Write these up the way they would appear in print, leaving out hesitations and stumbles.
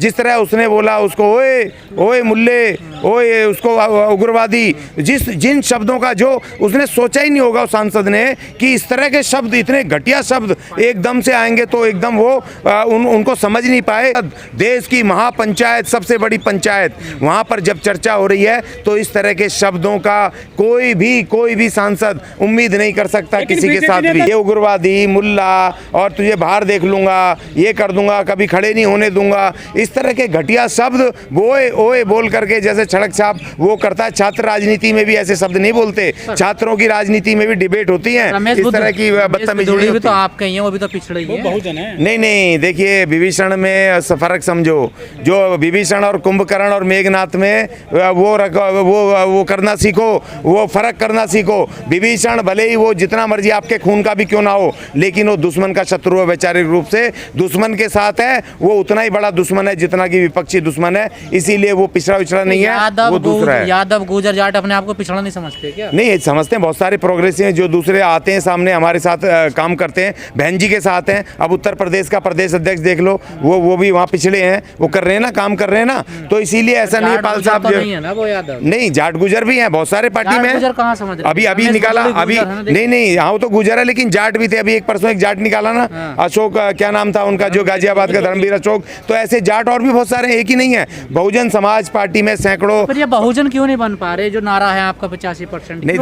जिस तरह उसने बोला उसको ओए ओए मुल्ले, ओए उसको उग्रवादी, जिन शब्दों का जो उसने सोचा ही नहीं होगा उस सांसद ने कि इस तरह के शब्द, इतने घटिया शब्द एकदम से आएंगे, तो एकदम वो उनको समझ नहीं पाए। देश की महापंचायत, सबसे बड़ी पंचायत, वहाँ पर जब चर्चा हो रही है तो इस तरह के शब्दों का कोई भी सांसद उम्मीद नहीं कर सकता किसी के साथ भी। ये उग्रवादी, मुल्ला और तुझे बाहर देख लूंगा, ये कर दूंगा, कभी खड़े नहीं होने दूंगा, इस तरह के घटिया शब्द ओए ओए बोल करके जैसे सड़क छाप वो करता है। छात्र राजनीति में भी ऐसे शब्द नहीं बोलते, छात्रों की राजनीति में भी डिबेट होती है, इस तरह की बदतमीजी भी तो आप कहीं हैं, वो भी तो पिछड़े ही हैं। बहुजन है। नहीं, देखिए विभीषण में फर्क समझो, जो विभीषण और कुंभकर्ण और मेघनाथ में वो करना सीखो, वो फर्क करना सीखो। विभीषण भले ही वो जितना मर्जी आपके खून का भी क्यों ना हो, लेकिन वो दुश्मन का शत्रु है, वैचारिक रूप से दुश्मन के साथ है, वो उतना ही बड़ा दुश्मन है जितना कि विपक्षी दुश्मन है, इसीलिए वो पिछड़ा विछड़ा नहीं है, वो दूसरा है। यादव गुर्जर जाट अपने आप को पिछड़ा नहीं समझते क्या? नहीं समझते हैं, बहुत सारे प्रोग्रेसिव हैं जो दूसरे आते हैं सामने हमारे साथ काम करते हैं, बहन जी के साथ हैं। अब उत्तर प्रदेश का प्रदेश अध्यक्ष देख लो, वो भी वहाँ पिछड़े हैं, वो कर रहे हैं ना, काम कर रहे हैं ना, तो इसीलिए ऐसा नहीं है पाल साहब नहीं, जाट गुजर भी हैं बहुत सारे पार्टी में, अभी निकाला, अभी नहीं यहाँ तो गुजर है, लेकिन जाट भी थे। अभी एक परसों एक जाट निकाला ना, अशोक क्या नाम था उनका, जो गाजियाबाद का धर्मवीर अशोक, तो ऐसे जाट और भी बहुत सारे, एक ही नहीं है। बहुजन समाज पार्टी में सैकड़ों। पर ये बहुजन क्यों नहीं बन पा रहे? जो नारा है आपका 85%। नहीं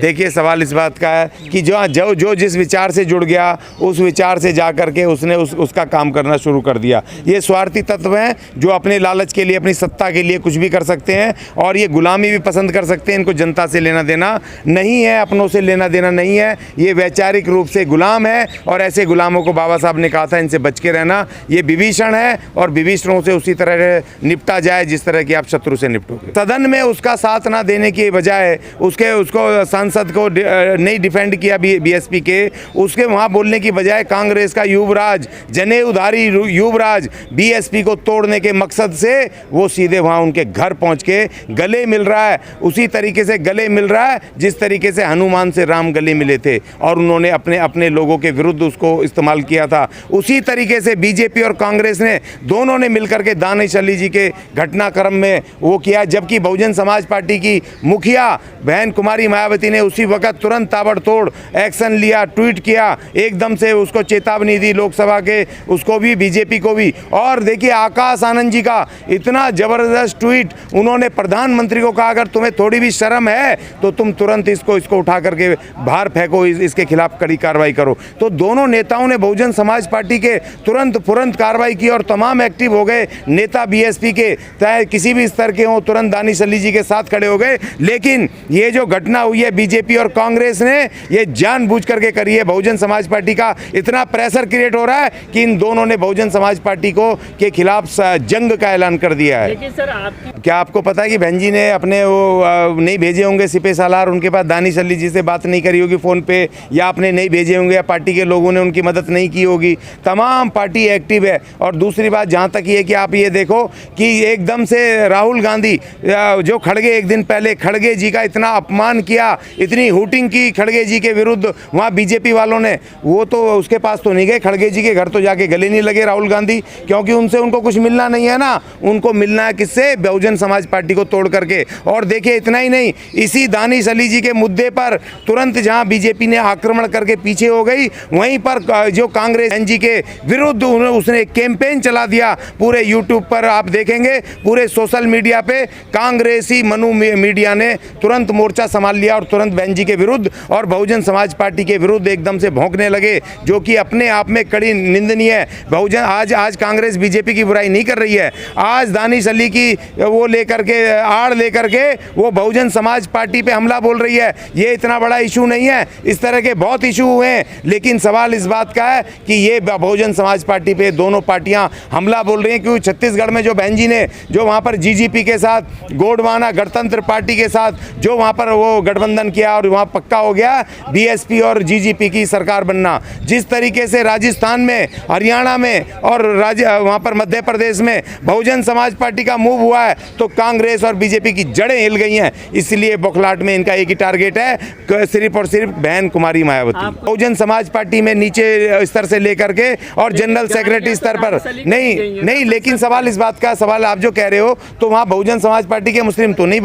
देखिए सवाल इस बात का है कि जो जिस विचार से जुड़ गया उस विचार से जा करके उसने उसका काम करना शुरू कर दिया। ये स्वार्थी तत्व हैं जो अपने लालच के लिए, अपनी सत्ता के लिए कुछ भी कर सकते हैं, और ये गुलामी भी पसंद कर सकते हैं। इनको जनता से लेना देना नहीं है, अपनों से लेना देना नहीं है, ये वैचारिक रूप से गुलाम है, और ऐसे गुलामों को बाबा साहब ने कहा था इनसे बच के रहना। ये विभीषण है और विभीषणों से उसी तरह निपटा जाए जिस तरह की आप शत्रु से निपटोगे। सदन में उसका साथ ना देने की बजाय उसको सांसद को नहीं डिफेंड किया बीएसपी के, उसके वहाँ बोलने की बजाय कांग्रेस का युवराज, जनेऊधारी युवराज बीएसपी को तोड़ने के मकसद से वो सीधे वहाँ उनके घर पहुँच के गले मिल रहा है। उसी तरीके से गले मिल रहा है जिस तरीके से हनुमान से राम गले मिले थे और उन्होंने अपने लोगों के विरुद्ध उसको इस्तेमाल किया था। उसी तरीके से बीजेपी और कांग्रेस ने दोनों ने मिलकर के दानिश अली जी के घटनाक्रम में वो किया, जबकि बहुजन समाज पार्टी की मुखिया बहन कुमारी मायावती ने उसी वक्त तुरंत ताबड़तोड़ एक्शन लिया, ट्वीट किया, एकदम से उसको चेतावनी दी लोकसभा के, उसको भी, बीजेपी को भी। और देखिए आकाश आनंद जी का इतना जबरदस्त ट्वीट, उन्होंने प्रधानमंत्री को कहा अगर तुम्हें थोड़ी भी शर्म है तो तुम तुरंत इसको उठा करके बाहर फेंको, इसके खिलाफ कड़ी कार्रवाई करो। तो दोनों नेताओं ने बहुजन समाज पार्टी के तुरंत कार्रवाई की और तमाम एक्टिव हो गए नेता बीएसपी के, चाहे किसी भी स्तर के हों, तुरंत दानिश अली जी के साथ खड़े हो गए। लेकिन ये जो घटना हुई है बीजेपी और कांग्रेस ने ये जानबूझ करके करी है। बहुजन समाज पार्टी का इतना प्रेशर क्रिएट हो रहा है कि इन दोनों ने बहुजन समाज पार्टी को के खिलाफ जंग का ऐलान कर दिया है। लेकिन सर क्या आपको पता है कि बहन जी ने अपने वो नहीं भेजे होंगे सिपे सालार, उनके पास दानिश अली जी से बात नहीं करी होगी फ़ोन पे, या आपने नहीं भेजे होंगे, या पार्टी के लोगों ने उनकी मदद नहीं की होगी। तमाम पार्टी एक्टिव है। और दूसरी बात जहाँ तक ये कि आप ये देखो कि एकदम से राहुल गांधी जो खड़गे, एक दिन पहले खड़गे जी का इतना अपमान किया, इतनी हूटिंग की खड़गे जी के विरुद्ध वहाँ बीजेपी वालों ने, वो तो उसके पास तो नहीं गए, खड़गे जी के घर तो जाके गले नहीं लगे राहुल गांधी, क्योंकि उनको कुछ मिलना नहीं है ना, उनको मिलना है किससे? बहुजन समाज पार्टी को तोड़ करके। और देखिए इतना ही नहीं, इसी दानिश अली जी के मुद्दे पर तुरंत जहां बीजेपी ने आक्रमण करके पीछे हो गई, वहीं पर जो कांग्रेस जी के विरुद्ध उसने कैंपेन चला दिया। पूरे यूट्यूब पर आप देखेंगे, पूरे सोशल मीडिया पे कांग्रेसी मनु मीडिया ने तुरंत मोर्चा संभाल लिया और तुरंत बहन जी के विरुद्ध और बहुजन समाज पार्टी के विरुद्ध एकदम से भौंकने लगे, जो कि अपने आप में कड़ी निंदनीय है। बहुजन आज कांग्रेस बीजेपी की बुराई नहीं कर रही है, आज दानिश अली की वो लेकर के आड़ लेकर के वो बहुजन समाज पार्टी पे हमला बोल रही है। ये इतना बड़ा इशू नहीं है, इस तरह के बहुत इशू हुए हैं, लेकिन सवाल इस बात का है कि ये बहुजन समाज पार्टी पे दोनों पार्टियां हमला बोल रही हैं। क्योंकि छत्तीसगढ़ में जो बहन जी ने ने जो वहाँ पर जीजीपी के साथ, गोंडवाना गणतंत्र पार्टी के साथ जो वहाँ पर वो गठबंधन किया और वहाँ पक्का हो गया बीएसपी और जीजीपी की सरकार बनना। जिस तरीके से राजस्थान में, हरियाणा में और वहाँ पर मध्य प्रदेश में बहुजन समाज पार्टी का मूव हुआ है, तो कांग्रेस और बीजेपी की जड़ें हिल गई हैं। इसलिए बौखलाहट में इनका एक ही टारगेट है, सिर्फ और सिर्फ बहन कुमारी मायावती। बहुजन समाज पार्टी में नीचे स्तर से लेकर के और जनरल सेक्रेटरी स्तर पर नहीं, लेकिन सवाल इस बात का, सवाल आप जो कह रहे हो, तो वहाँ बहुजन समाज पार्टी के मुस्लिम तो नहीं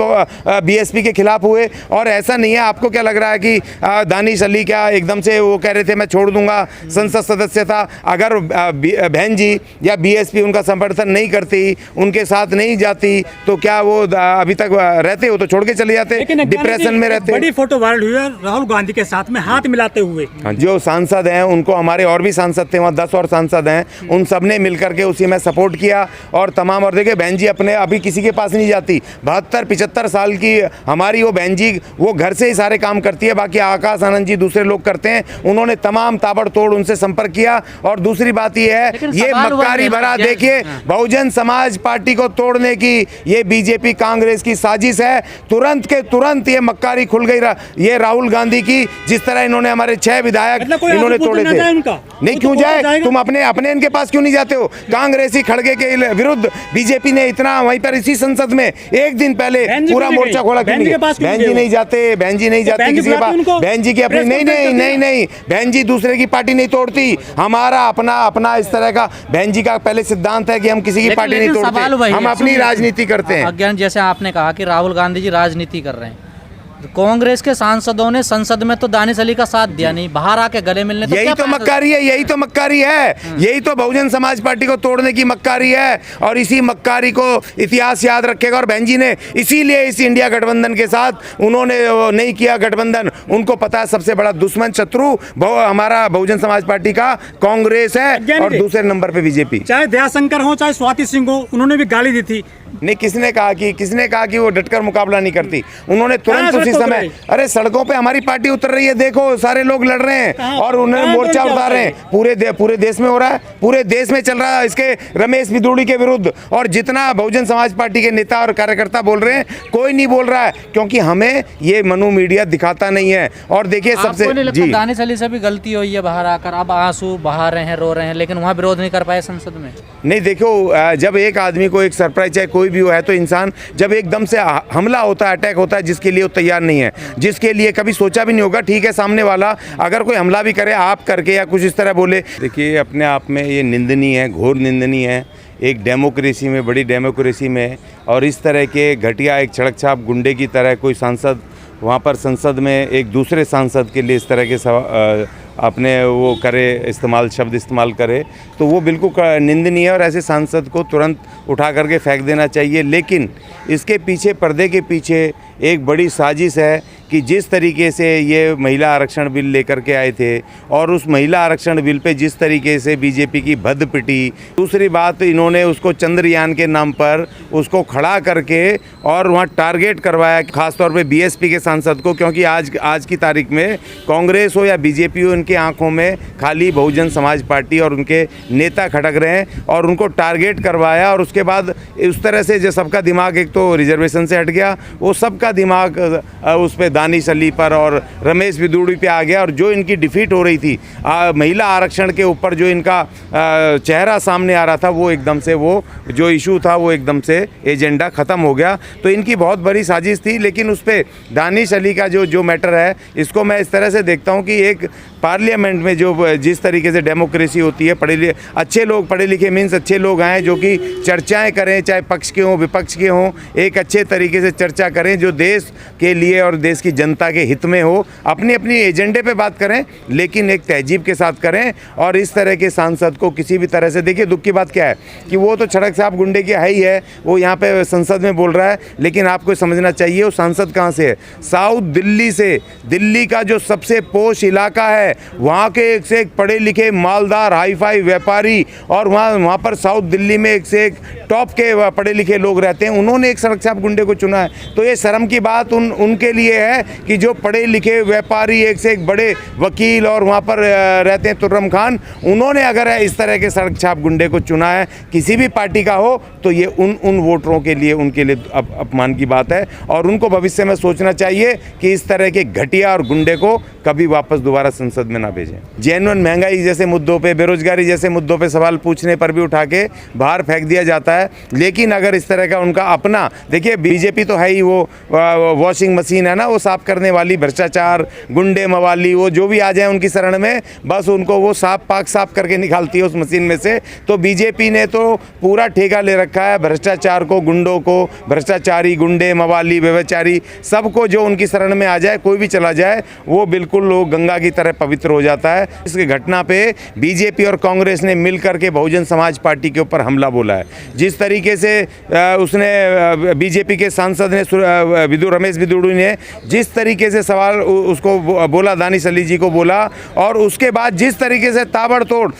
बीएसपी के खिलाफ हुए, और ऐसा नहीं है। आपको क्या लग रहा है कि दानिश अली क्या एकदम से वो कह रहे थे मैं छोड़ दूंगा संसद सदस्यता? अगर बहन जी या बीएसपी उनका समर्थन नहीं करती, उनके साथ नहीं जाती, तो क्या वो अभी तक रहते हो? तो छोड़ के चले जाते, डिप्रेशन में रहते। बड़ी फोटो वायरल हुई है राहुल गांधी के साथ में हाथ मिलाते हुए। जो सांसद हैं उनको, हमारे और भी सांसद थे वहाँ, 10 और सांसद हैं, उन सब ने मिलकर के उसी में सपोर्ट किया। और तमाम, और देखिए बहन जी अपने अभी किसी के पास नहीं जाती, 72-75 साल की हमारी वो बहन जी, वो घर से ही सारे काम करती है। बाकी आकाश आनंद जी दूसरे लोग करते हैं, उन्होंने तमाम ताबड़तोड़ उनसे संपर्क किया। और दूसरी बात ये है, ये मक्कारी भरा, देखिए बहुजन समाज पार्टी को तोड़ने की ये बीजेपी कांग्रेस की साजिश है। तुरंत के तुरंत ये मक्कारी खुल गई ये राहुल गांधी की। जिस तरह इन्होंने हमारे 6 विधायक इन्होंने तोड़े थे। नहीं, क्यों जाए? तुम अपने इनके पास क्यों नहीं जाते हो? कांग्रेसी खड़गे के विरुद्ध बीजेपी ने इतना, वहीं पर इसी संसद में एक दिन पहले पूरा मोर्चा खोला। क्यों नहीं? बहन जी नहीं जाते, बहन जी नहीं जाते किसी के पास। बहन जी की अपनी नहीं, बहन जी दूसरे की पार्टी नहीं तोड़ती। हमारा अपना इस तरह का बहन जी का पहले सिद्धांत है कि हम किसी की पार्टी नहीं तोड़ते, हम अपनी राजनीति करते हैं। अज्ञान, जैसे आपने कहा कि राहुल गांधी जी राजनीति कर रहे हैं, कांग्रेस के सांसदों ने संसद में तो दानिश अली का साथ दिया नहीं, बाहर आके गले मिलने, तो यही तो मक्कारी है, यही तो मक्कारी है, यही तो बहुजन समाज पार्टी को तोड़ने की मक्कारी है। और इसी मक्कारी को इतिहास याद रखेगा। और बहन जी ने इसीलिए इस इंडिया गठबंधन के साथ उन्होंने नहीं किया गठबंधन। उनको पता है सबसे बड़ा दुश्मन, शत्रु हमारा बहुजन समाज पार्टी का कांग्रेस है, और दूसरे नंबर पे बीजेपी। चाहे दयाशंकर हो, चाहे स्वाति सिंह हो, उन्होंने भी गाली दी थी। नहीं, किसने कहा कि वो डटकर मुकाबला नहीं करती? उन्होंने तुरंत उसी समय, अरे सड़कों पे हमारी पार्टी उतर रही है, देखो सारे लोग लड़ रहे हैं और उन्होंने मोर्चा उतार रहे हैं। पूरे देश में हो रहा है, पूरे देश में चल रहा है इसके रमेश बिदूड़ी के विरुद्ध। और जितना बहुजन समाज पार्टी के नेता और कार्यकर्ता बोल रहे हैं, कोई नहीं बोल रहा है, क्योंकि हमें ये मनु मीडिया दिखाता नहीं है। और देखिए सबसे जी, दानिश अली से भी गलती हुई है बाहर आकर, अब आंसू बहा रहे हैं, रो रहे हैं, लेकिन वहाँ विरोध नहीं कर पाए संसद में। नहीं, देखो जब एक आदमी को एक सरप्राइज, चाहे कोई भी हो, है तो इंसान जब एकदम से हमला होता है, अटैक होता है, जिसके लिए वो तैयार नहीं है, जिसके लिए कभी सोचा भी नहीं होगा, ठीक है सामने वाला अगर कोई हमला भी करे आप करके या कुछ इस तरह बोले, देखिए अपने आप में ये निंदनीय है, घोर निंदनीय है। एक डेमोक्रेसी में, बड़ी डेमोक्रेसी में, और इस तरह के घटिया, एक सड़क छाप गुंडे की तरह कोई सांसद वहाँ पर संसद में एक दूसरे सांसद के लिए इस तरह के अपने वो करे, शब्द इस्तेमाल करे, तो वो बिल्कुल निंदनीय है। और ऐसे सांसद को तुरंत उठा करके फेंक देना चाहिए। लेकिन इसके पीछे, पर्दे के पीछे एक बड़ी साजिश है कि जिस तरीके से ये महिला आरक्षण बिल लेकर के आए थे, और उस महिला आरक्षण बिल पे जिस तरीके से बीजेपी की भद्द पिटी, दूसरी बात इन्होंने उसको चंद्रयान के नाम पर उसको खड़ा करके और वहाँ टारगेट करवाया, खासतौर पे बीएसपी के सांसद को, क्योंकि आज की तारीख में कांग्रेस हो या बीजेपी हो, उनकी आंखों में खाली बहुजन समाज पार्टी और उनके नेता खटक रहे हैं, और उनको टारगेट करवाया। और उसके बाद उस तरह से जो सबका दिमाग एक तो रिजर्वेशन से हट गया, वो सबका दिमाग उस पर दानिश अली पर और रमेश बिदूड़ी पे आ गया। और जो इनकी डिफीट हो रही थी महिला आरक्षण के ऊपर, जो इनका चेहरा सामने आ रहा था, वो एकदम से, वो जो इशू था वो एकदम से एजेंडा ख़त्म हो गया। तो इनकी बहुत बड़ी साजिश थी। लेकिन उस पर दानिश अली का जो मैटर है, इसको मैं इस तरह से देखता हूँ कि एक पार्लियामेंट में जो जिस तरीके से डेमोक्रेसी होती है, अच्छे लोग, पढ़े लिखे मीन्स अच्छे लोग आएँ जो कि चर्चाएँ करें, चाहे पक्ष के हों विपक्ष के हों, एक अच्छे तरीके से चर्चा करें जो देश के लिए और देश की जनता के हित में हो, अपनी अपनी एजेंडे पे बात करें, लेकिन एक तहजीब के साथ करें। और इस तरह के सांसद को किसी भी तरह से, देखिए दुख की बात क्या है कि वो तो सड़क साहब गुंडे की है ही है, वो यहाँ पे संसद में बोल रहा है, लेकिन आपको समझना चाहिए वो सांसद कहाँ से है, साउथ दिल्ली से। दिल्ली का जो सबसे पोश इलाका है, वहाँ के एक से एक पढ़े लिखे मालदार हाई फाई व्यापारी और वहाँ पर साउथ दिल्ली में एक से एक टॉप के पढ़े लिखे लोग रहते हैं, उन्होंने एक सड़क छाप गुंडे को चुना है। तो ये शर्म की बात उनके लिए है कि जो पढ़े लिखे व्यापारी एक से एक बड़े वकील और वहाँ पर रहते हैं तुर्रम खान, उन्होंने अगर इस तरह के सड़क छाप गुंडे को चुना है किसी भी पार्टी का हो, तो ये उन वोटरों के लिए उनके लिए अपमान की बात है और उनको भविष्य में सोचना चाहिए कि इस तरह के घटिया और गुंडे को कभी वापस दोबारा संसद में ना भेजें। जेन्युइन महंगाई जैसे मुद्दों पे, बेरोजगारी जैसे मुद्दों पे सवाल पूछने पर भी उठा के बाहर फेंक दिया जाता है। लेकिन अगर इस तरह का उनका अपना, देखिए बीजेपी तो है ही वो वॉशिंग मशीन है ना, वो साफ करने वाली, भ्रष्टाचार गुंडे मवाली वो जो भी आ जाए उनकी शरण में, बस उनको वो साफ करके निकालती है उस मशीन में से। तो बीजेपी ने तो पूरा ठेका ले रखा है भ्रष्टाचार को, गुंडों को, भ्रष्टाचारी गुंडे मवाली व्यभिचारी सबको, जो उनकी शरण में आ जाए, कोई भी चला जाए, वो बिल्कुल लोग गंगा की तरह पवित्र हो जाता है। इस घटना पे बीजेपी और कांग्रेस ने मिलकर के बहुजन समाज पार्टी के ऊपर हमला बोला है। जिस तरीके से उसने बीजेपी के सांसद ने रमेश बिदुड़ू ने जिस तरीके से सवाल उसको बोला, दानिश अली जी को बोला, और उसके बाद जिस तरीके से ताबड़तोड़